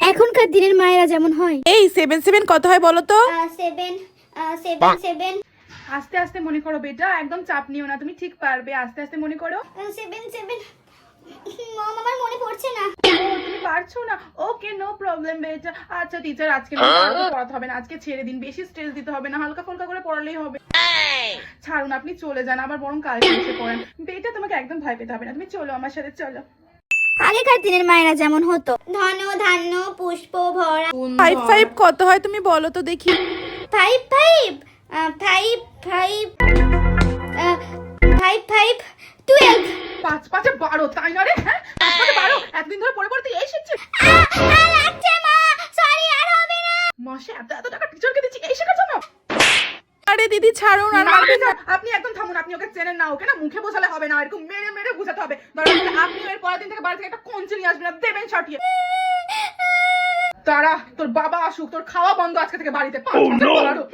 এখনকার দিনের মায়েরা যেমন হয়। এই 7 কত হয় বলো তো? 7 আস্তে আস্তে মনে করো বেটা, একদম চাপ নিও না, তুমি ঠিক পারবে, আস্তে আস্তে মনে করো। 7 মম আমার মনে পড়ছে না। ও তুমি পারছো না, ওকে নো প্রবলেম বেটা। আচ্ছা টিচার আজকে পড়াতে হবে না, আজকে ছেড়ে দিন, বেশি স্ট্রেস দিতে হবে না, হালকা ফুলকা করে পড়ালেই হবে। ছাড়ুন, আপনি চলে যান, আবার বরং কালকে এসে পড়েন। বেটা তোমাকে একদম ভয় পেতে হবে না, তুমি চলো আমার সাথে, চলো। আগেকার দিনের মায়েরা যেমন হতো, ধন ধান্য পুষ্প ভরা। 5 কত হয় তুমি বলো তো দেখি। 5 5 5 5 12। 5 5 12, তাই না রে? হ্যাঁ 5 5 12, এতদিন ধরে পড়ে পড়ে তুই এই শিখছিস? লাগছে মা, সরি আর হবে না। মাসে এত এত টাকা টিচারকে দিচ্ছি এই শেখার জন্য? আরে দিদি ছাড়ুন, আর মারবেন না। আপনি একদম থামুন, আপনি ওকে চেনেন না, ওকে না মুখে বোঝালে হবে না, এরকম মেরে মেরে বোঝাতে হবে। দরকার হলে আপনি এর পরের দিন থেকে বাড়ি থেকে একটা কঞ্চি নিয়ে আসবেন, আর দেবেন ছাটিয়ে। তারা তোর বাবা আসুক, তোর খাওয়া বন্ধ আজকে থেকে বাড়িতে। 5 5 12।